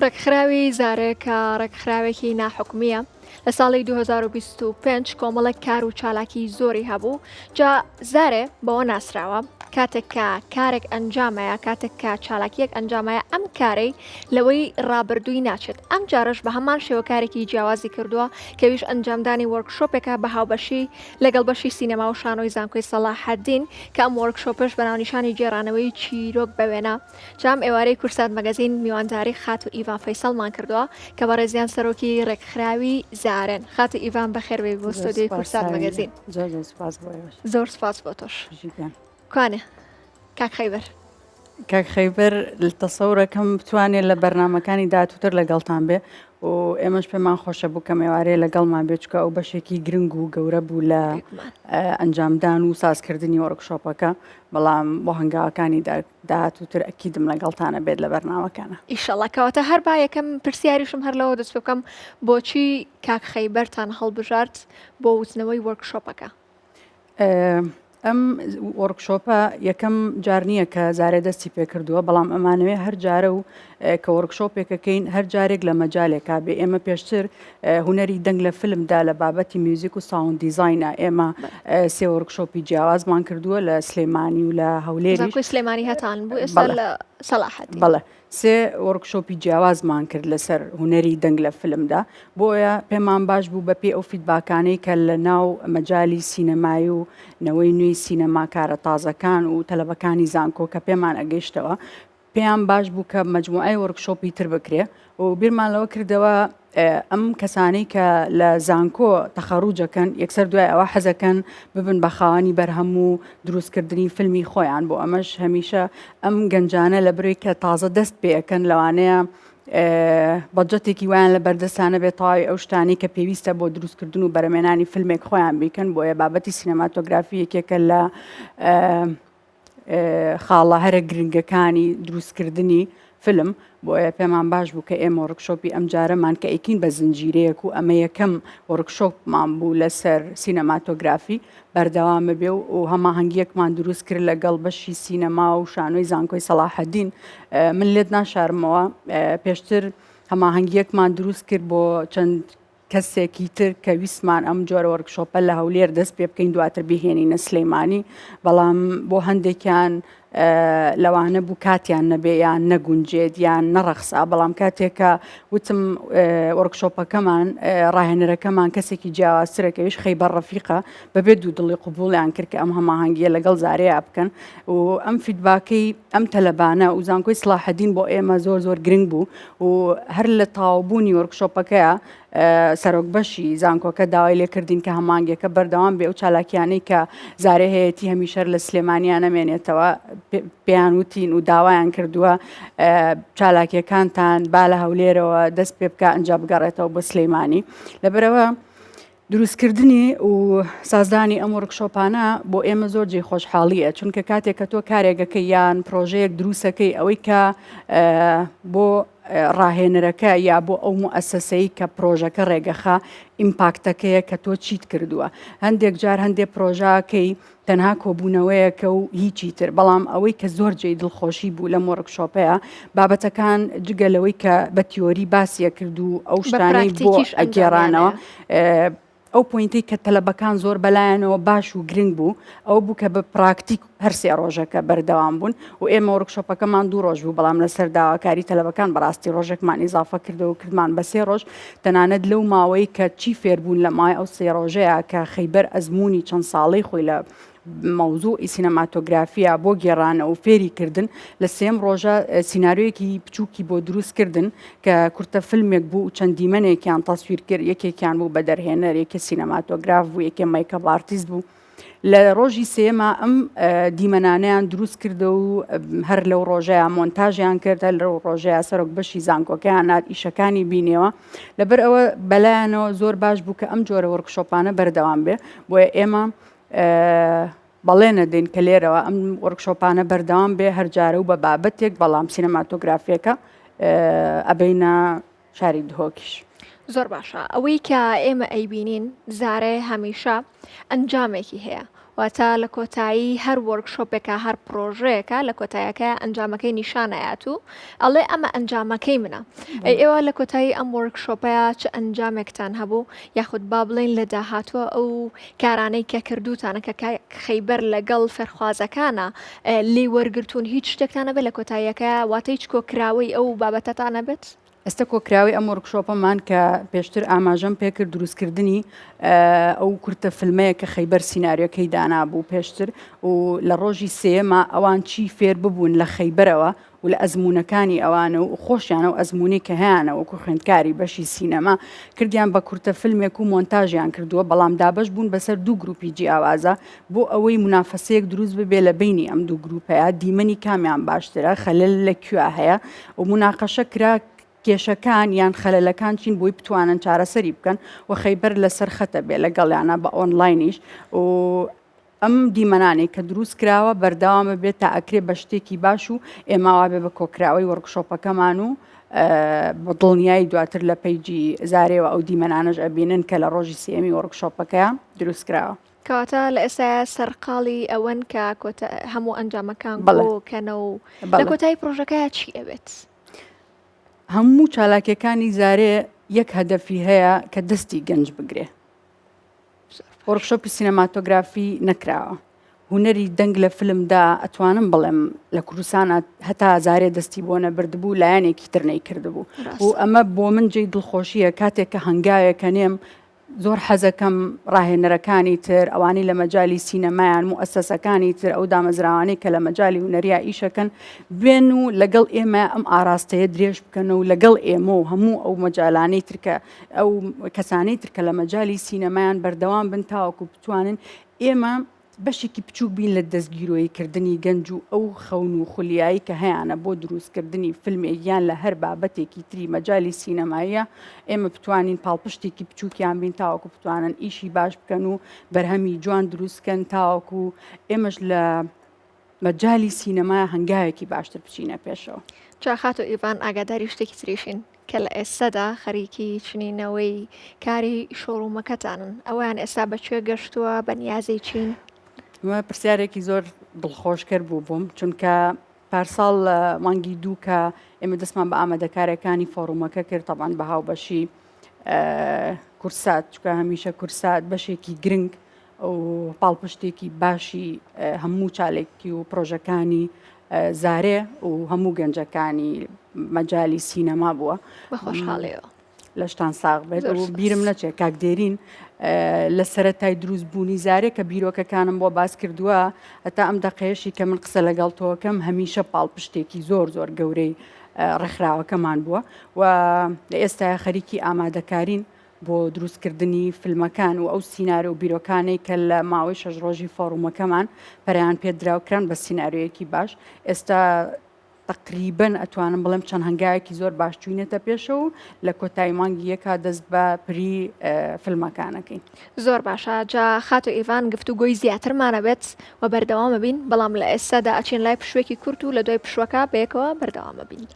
ڕێکخراوی زارێ کە ڕێکخراوێکی ناحکومیە لە ساڵی 2025 کۆمەڵێک کار و چالاکی زۆری هەبوو جا زارێ بەوە ناسراوە کاتێک کە کارێک ئەنجامەیە کاتێک کە چالاکیەک ئەنجامەیە ئەم کارەی لەوەی ڕابردووی ناچێت ئەم جارش بە هەمان شێوەکارێکی جیاوازی کردووە کەویش ئەنجامدانی وەرکشۆپێکە بە هاوبەشی لەگەڵ بەشی سینەما و شانۆی زانکۆی سەلاحەدین کە ئەم وەرکشۆپش بە ناونیشانی گێڕانەوەی چیرۆک بەوێنە جام ئێوارەی کورسات مەگەزین میوانداری خات و ئیڤان فەیسەڵمان کردووە کە بە ڕێزیان سەرۆکی ڕێکخراوی زارن خات و ئیڤان بەخێربێ بۆ ستۆدیۆی کورسات مەگەزین زۆر سپاس بۆ تۆش کوانێ کاک خەیبەر کاک خەیبەر تەسەورەکەم بتوانێت لە بەرنمەکانی داهاتووتر لەگەڵتان بێ و ئێمەش پێمان خۆشە بوو کە ئێوارەیە لەگەڵمان بێچکە ئەو بەشێکی گرنگ و گەورە بوو لە ئەنجامدان و سازکردنی وەرکشۆپەکە بەڵام بۆ هەنگاوەکانی داهاتووتر ئەکیدم لەگەڵتانە بێت لە بەرنامەکانە ئیشەڵڵا کەواتە هەر با یەکەم پرسیاریشم هەر لەوە دەست بکەم بۆچی کاک خەیبەرتان هەڵبژارد بۆ وتنەوەی وەرکشۆپەکە ئەم وەرکشۆپە یەکەم جار نییە کە زارێ دەستی پێ کردووە بەڵام ئەمانەوێ هەر جارە و کە وەرکشۆپێکەکەین هەر جارێک لە مەجالێکا بێ ئێمە پێشتر هوەری دەنگ لە فلمدا لە بابەتی میوزیک و ساوند دیزاینە ئێمە سێ وەرکشۆپی جیاوازمان کردووە لە سلێمانی و لە هەولێری سلێمانی هەتان بوو ئێستا لە سەلاحەدین بەڵێ سێ وەرکشۆپی جیاوازمان کرد لەسەر هوەری دەنگ لە فلمدا بۆیە پێمان باش بوو بە پێ ئەو فیدباکانەی کە لە ناو مەجای سینەمایی و نەوەی نوێی سینەماکارە تازەکان و تەلەبەکانی زانکۆ کە پێمان ئەگەیشتەوە پێیان باش بوو کە مەجموعای وەرکشۆپی تر بکرێ و بیرمان لەوە کردەوە ئەم کەسانەی کە لە زانکۆ تەخەڕوجەکەن یەکسەر دوای ئەوە حەزەکەن ببن بە خاوەنی بەرهەم و دروستکردنی فیلمی خۆیان بۆ ئەمەش هەمیشە ئەم گەنجانە لە بروی کە تازە دەست پێەکەن لەوانەیە بەجەتێکی وایان لە بەردەستانە بێت تاوی ئەو شتانی کە پێویستە بۆ دروستکردن و بەرەمێنانی فیلمێک خۆیان بیکەن بۆیە بابەتی سینەماتۆگرافی یەکێکە لە خاڵە هەرە گرنگەکانی دروستکردنی فیلم بۆیە پێمان باش بوو کە ئێمە وەرکشۆپی ئەم جارەمان کە ئەیکین بە زنجیرەیەک و ئەمە یەکەم وەرکشۆپمان بوو لەسەر سینەماتۆگرافی بەردەوامە بێ و هەماهەنگیەکمان دروست کرد لەگەڵ بەشی سینەما و شانۆی زانکۆی سەلاحەدین من لێت ناشارمەوە پێشتر هەماهەنگیەکمان دروست کرد بۆ چەند کەسێکی تر کە ویسمان ئەم جۆرە وەرکشۆپە لە هەولێر دەست پێ بکەین دواتر بهێنینە سلەیمانی بەڵام بۆ هەندێکیان لەوانە بوو کاتیان نەبێ یان نەگونجێت یان نەڕەخسا بەڵام کاتێکە وتم وەرکشۆپەکەمان ڕاهێنەرەکەمان کەسێکی جیاوازترەکەویش خەیبەر ڕەفیقە بەبێ دوو دڵی قوبوڵیان کرد کە ئەم هەماهەنگیە لەگەڵ زارەیە بکەن و ئەم فیدباکەی ئەم تەلەبانە و زانکۆی سەلاحەدین بۆ ئێمە زۆر زۆر گرنگ بوو و هەر لە تاوبوونی وەرکشۆپەکەیە سەرۆک بەشی زانکۆکە داوای لێ کردین کە هەمانگیەکە بەردەوام بێ و چالاکیانەی کە زارێ هەیەی هەمیشەر لە سلێمانیان نامێنێتەوە پێیان وتین و داوایان کردووە چالاکیەکانتان با لە هەولێرەوە دەست پێ بکە ئەنج بگەڕێتەوە بۆ سلەیمانی لەبەرەوە دروستکردنی و سازدانی ئەم وەرکشۆپانە بۆ ئێمە زۆر جێی خۆشحاڵیە چونکە کاتێک کە تۆ کارێکەکە یان پرۆژەیەک دروستەکەی ئەوەی کە بۆ ڕاهێنەرەکە یا بۆ ئەو موئەسسەسەی کە پرۆژەکە ڕێگەخا ئیمپاکتەکەیە کە تۆ چیت کردووە هەندێک جار هەندێک پرۆژاکەی تەنها کۆبوونەوەیەکە و هیچی تر بەڵام ئەوەی کە زۆر جێی دڵخۆشی بوو لە وەرکشۆپەیە بابەتەکان جگەلەوەی کە بە تیۆری باسیە کرد و ئەو شتانەی بۆ ئەگێڕانەوە ئەو پوینتی کە تەلەبەکان زۆر بەلایەنەوە باش و گرنگ بوو ئەو بوو کە بە پراکتیک هەرسێ ڕۆژەکە بەردەوام بوون و ئێمە وەرکشۆپەکەمان 2 ڕۆژ بوو بەڵام لەسەر داواکاری تەلەبەکان بەڕاستی ڕۆژێکمان ئیزافە کردەوە کردمان بە 3 ڕۆژ تەنانەت لەو ماوەی کە چی فێربوون لە مای ئەو 3 ڕۆژەیە کە خەیبەر ئەزمموی چەند ساڵەی خۆی لە مەوزوعی سینەماتۆگرافیا بۆ گێڕانە و فێری کردن لە 3 ڕۆژە سینناریۆیەکی بچووکی بۆ دروستکردن کە کورتە فیلمێک بوو چەند دیمەنێکیان تەسویر کرد یەکێکیان بوو بە دەرهێنەر یەکە سینەماتۆگراف بوو یەکێ مایکەپ ئارتیست بوو لە ڕۆژی سێمە ئەم دیمەنانەیان دروست کردە و هەر لەو ڕۆژەیە مۆنتاژیان کردە لەو ڕۆژەیە سەرۆک بەشی زانکۆکەیان نات ئیشەکانی بینەوە لەبەر ئەوە بەلایەنەوە زۆر باش بوو کە ئەم جۆرە وەرکشۆپانە بەردەوام بێ بۆیە ئێمە بەڵێنە دێن کە لێرەوە ئەم وەرکشۆپانە بەردەوام بێ هەرجارە و بە بابەتێک بەڵام سینەماتۆگرافیەکە ئەبینە شاری دهۆکیش زۆر باشە ئەوەی کە ئێمە ئەیبینین زارێ هەمیشە ئەنجامێکی هەیە واتە لە کۆتایی هەر وەرکشۆپێکە هەر پرۆژەیەکە لە کۆتاییەکە ئەنجامەکەی نیشانەیەات و ئەڵێ ئەمە ئەنجامەکەی منە. ئێوە لە کۆتایی ئەم وەرکشۆپەیە چ ئەنجامێکتان هەبوو یاخود با بڵێن لە داهاتوە ئەو کارانەی کە کردوتانە کە خەیبەر لەگەڵ فەرخوازەکانە لێ وەرگرتوون هیچ شتێکتانە بێت لە کۆتاییەکە واتە هیچ کۆکراوەی ئەو بابەتەتانە بێت؟ ئێستا کۆکراوی ئەم وەرکشۆپەمان کە پێشتر ئاماژەم پێکرد دروستکردنی ئەو کورتە فیلمەیە کە خەیبەر سیناریۆکەی دانابوو پێشتر و لە ڕۆژی سێمە ئەوان چی فێر ببوون لە خەیبەرەوە و لە ئەزمونونەکانی ئەوانە و خۆشیانە و ئەزمموی کە هیانە وەکو خوێندکاری بەشی سینەما کردیان بە کورتە فیلمێک و مۆنتاژیان کردووە بەڵام دابش بوون بەسەر دوو گروپی جیاوازە بۆ ئەوەی منافەسەیەک دروست ببێ لە بینی ئەم دوو گروپەیە دیمەنی کامیان باشترە خەلل لە کوێ هەیە و مناقەشە کرا کێشەکان یان خەلەلەکان چین بۆی بتوانن چارەسەری بکەن و خەیبەر لەسەر خەتە بێ لەگەڵیانە بە ئۆنلاینیش و ئەم دیمەنانێک کە دروست کراوە بەردەوامە بێت تا ئەکرێ بە شتێکی باش و ئێماوا بێ بە کۆکراوەی وەرکشۆپەکەمان و بە دڵنیایی دواتر لە پەیجی زارێەوە ئەو دیمەنانەش ئەبینن کە لە ڕۆژی سێمی وەرکشۆپەکەیە دروست کراوە. کەواتە لە ئێستا سەرقاڵی ئەوەن کە هەموو ئەنجامەکان بڵۆکەنە و لە کۆتایی پرۆژەکەیە چی ئەوێت؟ هەموو چالاکیەکانی زارێ یەک هەدەفی هەیە کە دەستی گەنج بگرێ. وەرکشۆپی سینەماتۆگرافی نەکراوە. هوەری دەنگ لە فیلمدا ئەتوانم بڵێم لە کوردستانە هەتا زارێ دەستی بۆ نەبردبوو لایەنێکی ترنەی کردبوو و ئەمە بۆ من جێی دڵخۆشیە کاتێک کە هەنگاوێکە نێم زۆر حەزەکەم ڕاهێنەرەکانی تر ئەوانی لە مەجای سینەمایان موسسەکانی تر ئەو دامەزراوانەی کە لە مەجای هونەریە ئیشەکەن بێن و لەگەڵ ئێمە ئەم ئاراستەیە درێژ بکەن و لەگەڵ ئێمە و هەموو ئەو مەجالانەی ترکە ئەو کەسانەی ترکە لە مەجای سینەمایان بەردەوام بن تاوەکو بتوانن ئێمە بەشێکی بچوو بین لە دەستگیرۆیکردنی گەنج و ئەو خەون و خولیایی کە هەیەە بۆ دروستکردنی فیلمێکیان لە هەر بابەتێکی تری مەجای سینەماییە ئێمە بتوانین پاڵپشتێکی بچووکیان بین تاوەکو بتوانن ئیشی باش بکەن و بەرهەمی جوان دروستکەن تاوەکو ئێمەش لە مەجای سینەمای هەنگاوێکی باشتر بچینە پێشەوە. جاخات و ئیڤان ئاگاداری شتێکی تریشین کە لە ئێستادا خەریکی چنینەوەی کاری شۆڕومەکەتانن ئەویان ئێستا بەکوێ گەشتووە بە نیازەی چین؟ پرسیارێکی زۆر دڵخۆشکرد بوو بووم چونکە پارساڵ مانگی دوو کە ئێمە دەستمان بە ئامادەکارەکانی فۆڕومەکە کرد تەبان بە هاوبەشی کورسات چکە هەمیشە کورسات بەشێکی گرنگ و پاڵپشتێکی باشی هەموو چالێکی و پرۆژەکانی زارێ و هەموو گەنجەکانی مەجای سینەما بووە بەخۆشحاڵەوە لە شتان ساغ بێت و بیرم نەچێت کاکدێرین لە سەرەتای دروست بوونی زارێ کە بیرۆکەکانم بۆ باس کردووە هەتا ئەم دەقەیەشی کە من قسە لەگەڵ تۆکەم هەمیشە پاڵپشتێکی زۆر زۆر گەورەی ڕێکخراوەکەمان بووە و لە ئێستا خەریکی ئامادەکارین بۆ دروستکردنی فیلمەکان و ئەو سینارە و بیرۆکانەی کە لە ماوەی 6 ڕۆژی فۆڕومەکەمان پەریان پێدراوکران بە سینناریۆیەکی باش ئێستا تقریبن ئەتوانم بڵێم چەند هەنگاوێکی زۆر باش چوینێتە پێشە و لە کۆتایی مانگی یەکا دەست بە پری فیلمەکانەکەین. زۆر باشە جا خات و ئیڤان گفتوگۆی زیاترمانە بێت و بەردەوامە بین بەڵام لە ئێستادا ئەچین لای پشوێکی کورت و لە دوای پشوەکە بەیەکەوە بەردەوامە بین.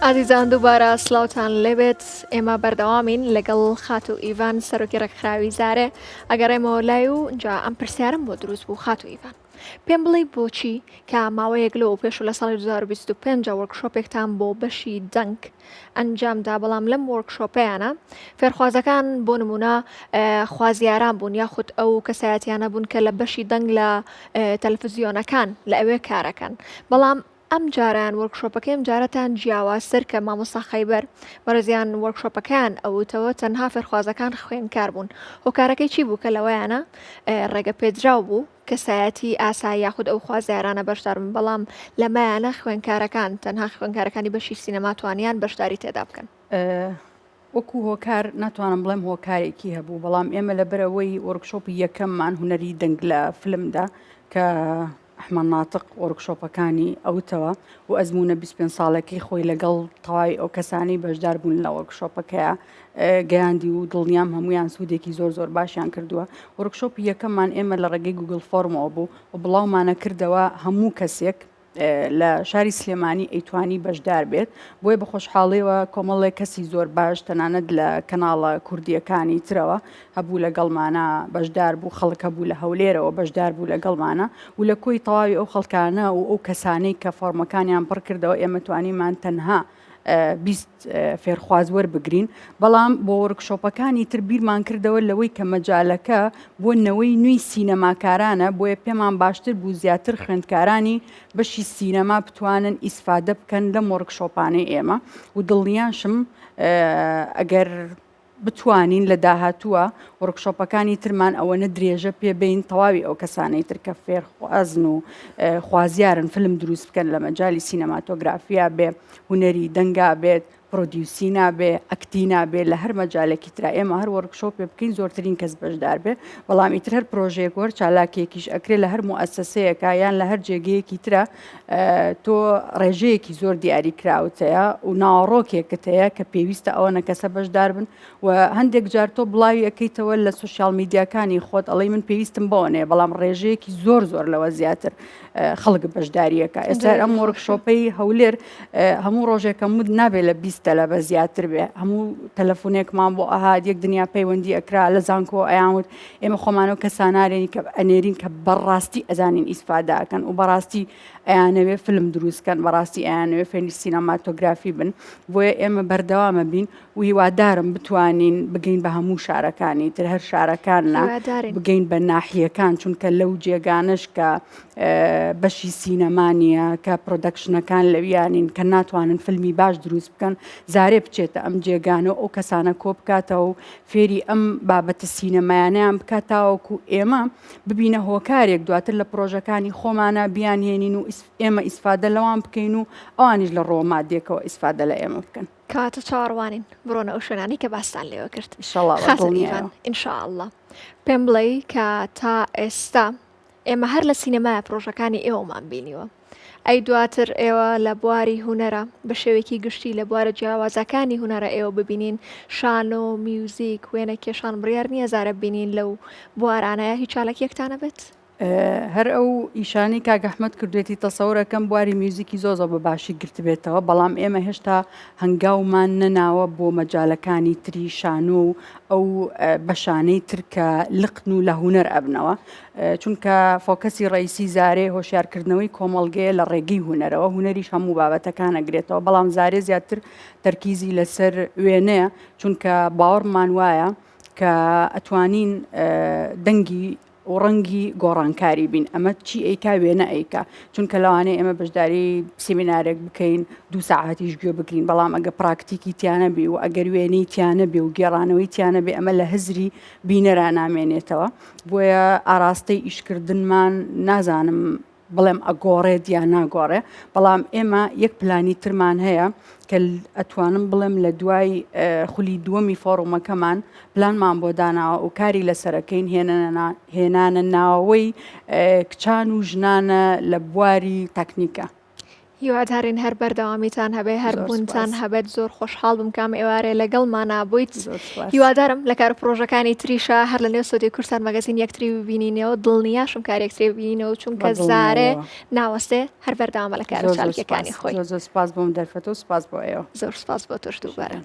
ئازیزان دووبارە سلااوتان لێبێت ئێمە بەردەوامین لەگەڵ خات و ئیڤان سەرۆکی ڕێکخراوی زارێ ئەگەڕێمەوە لای و جا ئەم پرسیارم بۆ دروست بوو خات و ئیڤان پێم بڵێ بۆچی کە ماوەیەک لەوە پێش و لە ساڵی 2025 وەرکشۆپێکتان بۆ بەشی دەنگ ئەنجامدا بەڵام لەم وەرکشۆپەیانە فێرخوازەکان بۆ نمونە خوازیاران بوون یاخود ئەو کەسایەتیانە بوون کە لە بەشی دەنگ لە تەلەڤیزیۆنەکان لە ئەوێ کارەکەن بەڵام ئەم جاران وەرکشۆپەکەی ئەم جارەتان جیاوازتر کە مامۆستا خەیبەر بەڕێزیان وەرکشۆپەکان ئەوتەوە تەنها فێرخوازەکان خوێندکار بوون هۆکارەکەی چی بوو کە لەوەیانە ڕێگە پێدراو بوو کەسایەتی ئاسایی یاخود ئەو خوازیارانە بەشدار بن بەڵام لەمایانە خوێندکارەکان تەنها خوێندکارەکانی بەشی سینەما توانیان بەشداری تێدا بکەن وەکو هۆکار ناتوانم بڵێم هۆکارێکی هەبوو بەڵام ئێمە لەبەرەوەی وەرکشۆپی یەکەممان هوەری دەنگ لە فلمدا کە ئەحمەد ناتق وەرکشۆپەکانی ئەوتەوە و ئەزمونە 25 ساڵێکی خۆی لەگەڵ تەواوی ئەو کەسانی بەشدار بوون لە وەرکشۆپەکەیە گەیاندی و دڵنیام هەمویان سوودێکی زۆر باشیان کردووە وەرکشۆپی یەکەممان ئێمە لە ڕێگەی گوگل فۆرمەوە بوو و بڵاومانە کردەوە هەموو کەسێک لە شاری سلێمانی ئەیتوانی بەشدار بێت بۆیە بە خۆشحاڵیەوە کۆمەڵێک کەسی زۆر باش تەنانەت لە کەناڵە کوردیەکانی ترەوە هەبوو لەگەڵمانە بەشدار بوو خەڵک هەبوو لە هەولێرەوە بەشدار بوو لەگەڵمانە و لە کۆی تەواوی ئەو خەڵکانە و ئەو کەسانەی کە فۆرمەکانیان پڕ کردەوە ئێمە توانیمان تەنها 20 فێرخواز وەربگرین بەڵام بۆ وەرکشۆپەکانی تر بیرمان کردەوە لەوەی کە مەجالەکە بۆ نەوەی نوێی سینەماکارانە بۆیە پێمان باشتر بوو زیاتر خوێندکارانی بەشی سینەما بتوانن ئیسفادە بکەن لەم وەرکشۆپانەی ئێمە و دڵنیاشم ئەگەر بتوانین لە داهاتووە وەرکشۆپەکانی ترمان ئەوەنە درێژە پێبین تەواوی ئەو کەسانەی تر کە فێرخوازن و خوازیارن فلم دروست بکەن لە مەجای سینەماتۆگرافیا بێ هونەری دەنگا بێت پرۆدیوسی نابێ ئەکتی نابێ لە هەر مەجالێکی ترا ئێمە هەر وەرکشۆپێ بکەین زۆرترین کەس بەشدار بێ بەڵام ئیتر هەر پرۆژێک وەر چالاکێکیش ئەکرێت لە هەر موئەسسەسەیەکە یان لە هەر جێگەیەکی ترە تۆ ڕێژەیەکی زۆر دیاری کراوتەیە و ناوەڕۆکێکت هەیە کە پێویستە ئەوەنە کەسە بەشدار بن و هەندێک جار تۆ بڵاوی ئەەکەیتەوە لە سوشیال میدیاکانی خۆت ئەڵێ من پێویستم بەوەنەیە بەڵام ڕێژەیەکی زۆر لەوە زیاتر خەڵک بەشداریەکە ئێستا ئەم وەرکشۆپەی هەولێر هەموو ڕۆژێکە مود نابێت لە 20 تەلە بە زیاتر بێ هەموو تەلەفۆنێکمان بۆ ئاهات یەک دنیا پەیوەندی ئەکرا لە زانکۆ ئەیانوت ئێمە خۆمانەوە کەسانارێنی کە ئەنێرین کە بەڕاستی ئەزانین ئیسفاداکەن و بەڕاستی ئەیانەوێ فلم دروستکەن بەڕاستی ئەیانەوێ فێنی سینەماتۆگرافی بن بۆیە ئێمە بەردەوامە بین و هیوادارم بتوانین بگەین بە هەموو شارەکانی تر هەر شارەکاننا بگەین بە ناحیەکان چونکە لەو جێگانش کە بەشی سینەمانیە کە پرۆدەکشنەکان لەویانین کە ناتوانن فیلمی باش دروست بکەن زارێ بچێتە ئەم جێگانە ئەو کەسانە کۆ بکاتەوە و فێری ئەم بابەتە سینەمایانیان بکاتاوەکو ئێمە ببینە هۆکارێک دواتر لە پرۆژەکانی خۆمانە بیانهێنین و ئێمە ئیسفادە لەوان بکەین و ئەوانیش لە ڕۆمادێکەوە ئیسفادە لە ئێمە بکەن کاتە چاڕوانین بڕۆنە ئەو شوێنانی کە باستان لێوە کرد ئینشاءالله پێم بڵێ کە تا ئێستا ئێمە هەر لە سینەمایە پرۆژەکانی ئێوەمان بینیوە ئەی دواتر ئێوە لە بواری هونەرە بە شێوەیەکی گشتی لە بوارە جیاوازەکانی هونەرە ئێوە ببینین شان و میوزیک وێنە کێشان بڕیار نییە زارە بینین لەو بوارانەیە هیچ چالەکیەکتانە بێت؟ هەر ئەو ئیشانی کاک ئەحمەد کردوێتی تەسەورەکەم بواری میوزیکی زۆزە بە باشی گرت بێتەوە بەڵام ئێمە هێشتا هەنگاومان نەناوە بۆ مەجالەکانی تری شانۆ و ئەو بەشانەی ترکە لقن و لە هونەر ئەبنەوە چونکە فۆکەسی ڕئیسی زارێ هۆشیارکردنەوەی کۆمەڵگەیە لە ڕێگەی هونەرەوە هونەریش هەموو بابەتەکان ئەگرێتەوە بەڵام زارێ زیاتر تەرکیزی لەسەر وێنەیە چونکە باوەڕمان وایە کە ئەتوانین دەنگی و ڕەنگی گۆڕانکاری بین ئەمە چی ئەیکا وێنە ئەیکا چونکە لەوانەیە ئێمە بەشداری سیمینارێک بکەین 2 ساعاتیش گوێ بگرین بەڵام ئەگە پراکتیکی تیانە بێ و ئەگەر وێنەی تیانە بێ و گێڕانەوەی تیانە بێ ئەمە لە هزری بینەرا نامێنێتەوە بۆیە ئاراستەی ئیشکردنمان نازانم بڵێم ئەگۆڕێت یان ناگۆڕێ بەڵام ئێمە یەک پلانی ترمان هەیە کە ئەتوانم بڵێم لە دوای خولی دووەمی فۆڕومەکەمان پلانمان بۆ داناوە و کاری لەسەرەکەین هێنانە ناوەوەی کچان و ژنانە لە بواری تەکنیکە هیوادارین هەر بەردەوامیتان هەبێ هەر بوونتان هەبێت زۆر خۆشحاڵ بم کام ئێوارێ لەگەڵمانە بوویت هیوادارم لە کار پرۆژەکانی تریشە هەر لە نێو سۆدی کورسان مەگەزین یەکتری ببینینەوە دڵنیاشم کارێکتری ببینەوە چونکە زارێ ناوەستێ هەر بەردەوامە لە کار چاڵکیەکانی خۆی زۆر سپاس بۆم دەرفەتەوە سپاس بۆ ئێوە زۆر سپاس بۆ تۆش دووبارە